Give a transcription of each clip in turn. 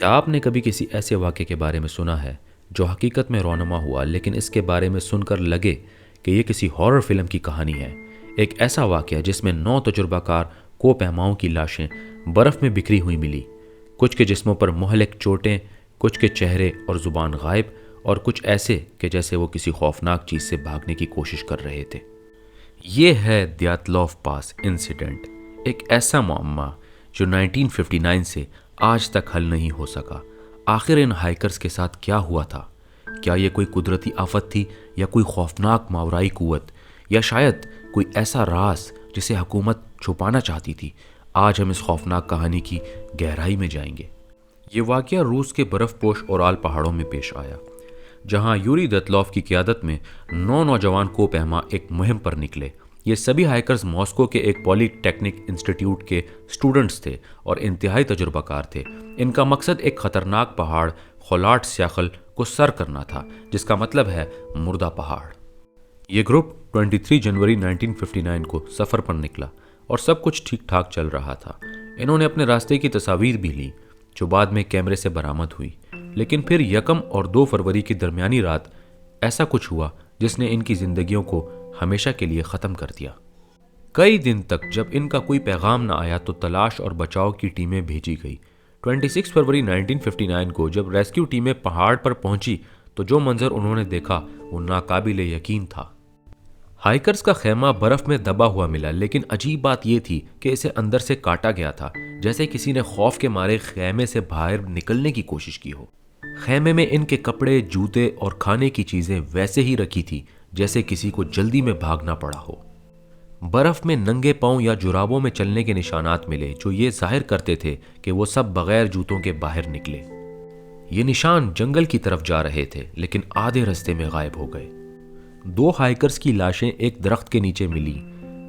کیا آپ نے کبھی کسی ایسے واقعے کے بارے میں سنا ہے جو حقیقت میں رونما ہوا لیکن اس کے بارے میں سن کر لگے کہ یہ کسی ہارر فلم کی کہانی ہے؟ ایک ایسا واقعہ جس میں 9 تجربہ کار کو پیماؤں کی لاشیں برف میں بکھری ہوئی ملی، کچھ کے جسموں پر مہلک چوٹیں، کچھ کے چہرے اور زبان غائب، اور کچھ ایسے کہ جیسے وہ کسی خوفناک چیز سے بھاگنے کی کوشش کر رہے تھے۔ یہ ہے دیاتلوف پاس انسیڈنٹ، ایک ایسا معمہ جو 1959 سے آج تک حل نہیں ہو سکا۔ آخر ان ہائیکرز کے ساتھ کیا ہوا تھا؟ کیا یہ کوئی قدرتی آفت تھی یا کوئی خوفناک ماورائی قوت، یا شاید کوئی ایسا راز جسے حکومت چھپانا چاہتی تھی؟ آج ہم اس خوفناک کہانی کی گہرائی میں جائیں گے۔ یہ واقعہ روس کے برف پوش اورال پہاڑوں میں پیش آیا، جہاں یوری دیاتلوف کی قیادت میں 9 نوجوان کو پہما ایک مہم پر نکلے۔ یہ سبھی ہائیکرز ماسکو کے ایک پولی ٹیکنک انسٹیٹیوٹ کے اسٹوڈنٹس تھے اور انتہائی تجربہ کار تھے۔ ان کا مقصد ایک خطرناک پہاڑ خولات سیاخل کو سر کرنا تھا، جس کا مطلب ہے مردہ پہاڑ۔ یہ گروپ 23 جنوری 1959 کو سفر پر نکلا اور سب کچھ ٹھیک ٹھاک چل رہا تھا۔ انہوں نے اپنے راستے کی تصاویر بھی لیں جو بعد میں کیمرے سے برآمد ہوئی، لیکن پھر 1 اور 2 فروری کی درمیانی رات ایسا کچھ ہوا جس نے ان کی زندگیوں کو ہمیشہ کے لیے ختم کر دیا۔ کئی دن تک جب ان کا کوئی پیغام نہ آیا تو تلاش اور بچاؤ کی ٹیمیں بھیجی گئی۔ 26 فروری 1959 کو جب ریسکیو ٹیمیں پہاڑ پر پہنچی تو جو منظر انہوں نے دیکھا وہ ناقابل یقین تھا۔ ہائیکرز کا خیمہ برف میں دبا ہوا ملا، لیکن عجیب بات یہ تھی کہ اسے اندر سے کاٹا گیا تھا، جیسے کسی نے خوف کے مارے خیمے سے باہر نکلنے کی کوشش کی ہو۔ خیمے میں ان کے کپڑے، جوتے اور کھانے کی چیزیں ویسے ہی رکھی تھی جیسے کسی کو جلدی میں بھاگنا پڑا ہو۔ برف میں ننگے پاؤں یا جرابوں میں چلنے کے نشانات ملے جو یہ ظاہر کرتے تھے کہ وہ سب بغیر جوتوں کے باہر نکلے۔ یہ نشان جنگل کی طرف جا رہے تھے، لیکن آدھے رستے میں غائب ہو گئے۔ 2 ہائیکرز کی لاشیں ایک درخت کے نیچے ملی،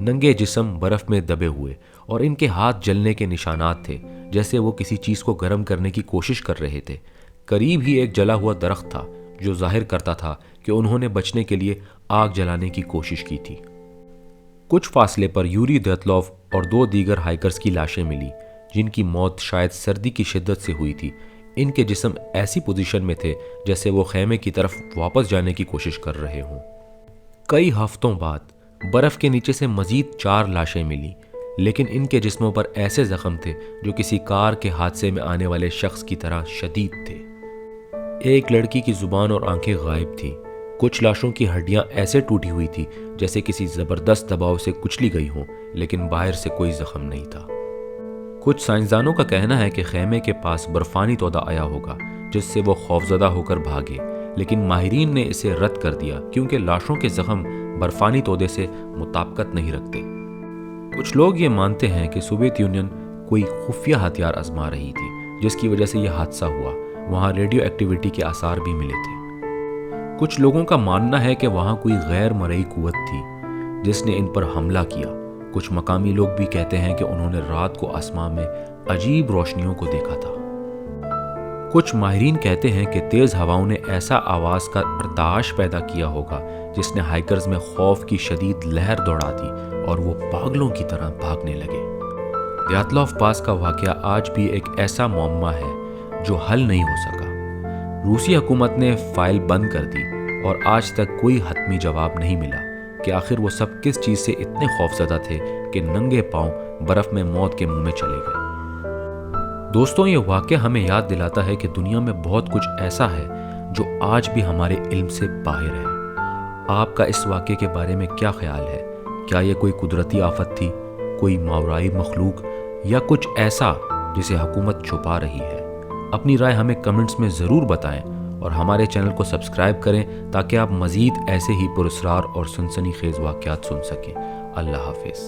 ننگے جسم برف میں دبے ہوئے، اور ان کے ہاتھ جلنے کے نشانات تھے جیسے وہ کسی چیز کو گرم کرنے کی کوشش کر رہے تھے۔ قریب ہی ایک جلا ہوا درخت تھا جو ظاہر کرتا تھا کہ انہوں نے بچنے کے لیے آگ جلانے کی کوشش کی تھی۔ کچھ فاصلے پر یوری دیاتلوف اور 2 دیگر ہائیکرز کی لاشیں ملی جن کی موت شاید سردی کی شدت سے ہوئی تھی۔ ان کے جسم ایسی پوزیشن میں تھے جیسے وہ خیمے کی طرف واپس جانے کی کوشش کر رہے ہوں۔ کئی ہفتوں بعد برف کے نیچے سے مزید 4 لاشیں ملی، لیکن ان کے جسموں پر ایسے زخم تھے جو کسی کار کے حادثے میں آنے والے شخص کی طرح شدید تھے۔ ایک لڑکی کی زبان اور آنکھیں غائب تھیں۔ کچھ لاشوں کی ہڈیاں ایسے ٹوٹی ہوئی تھی جیسے کسی زبردست دباؤ سے کچلی گئی ہوں، لیکن باہر سے کوئی زخم نہیں تھا۔ کچھ سائنسدانوں کا کہنا ہے کہ خیمے کے پاس برفانی تودہ آیا ہوگا جس سے وہ خوفزدہ ہو کر بھاگے، لیکن ماہرین نے اسے رد کر دیا کیونکہ لاشوں کے زخم برفانی تودے سے مطابقت نہیں رکھتے۔ کچھ لوگ یہ مانتے ہیں کہ سوویت یونین کوئی خفیہ ہتھیار آزما رہی تھی جس کی وجہ سے یہ حادثہ ہوا۔ وہاں ریڈیو ایکٹیویٹی کے آثار بھی ملے تھے۔ کچھ لوگوں کا ماننا ہے کہ وہاں کوئی غیر مرئی قوت تھی جس نے ان پر حملہ کیا۔ کچھ مقامی لوگ بھی کہتے ہیں کہ انہوں نے رات کو آسمان میں عجیب روشنیوں کو دیکھا تھا۔ کچھ ماہرین کہتے ہیں کہ تیز ہواؤں نے ایسا آواز کا ارتعاش پیدا کیا ہوگا جس نے ہائیکرز میں خوف کی شدید لہر دوڑا دی اور وہ پاگلوں کی طرح بھاگنے لگے۔ دیاتلوف پاس کا واقعہ آج بھی ایک ایسا معمہ ہے جو حل نہیں ہو سکا۔ روسی حکومت نے فائل بند کر دی اور آج تک کوئی حتمی جواب نہیں ملا کہ آخر وہ سب کس چیز سے اتنے خوفزدہ تھے کہ ننگے پاؤں برف میں موت کے منہ میں چلے گئے۔ دوستوں، یہ واقعہ ہمیں یاد دلاتا ہے کہ دنیا میں بہت کچھ ایسا ہے جو آج بھی ہمارے علم سے باہر ہے۔ آپ کا اس واقعے کے بارے میں کیا خیال ہے؟ کیا یہ کوئی قدرتی آفت تھی، کوئی ماورائی مخلوق، یا کچھ ایسا جسے حکومت چھپا رہی ہے؟ اپنی رائے ہمیں کمنٹس میں ضرور بتائیں اور ہمارے چینل کو سبسکرائب کریں تاکہ آپ مزید ایسے ہی پراسرار اور سنسنی خیز واقعات سن سکیں۔ اللہ حافظ۔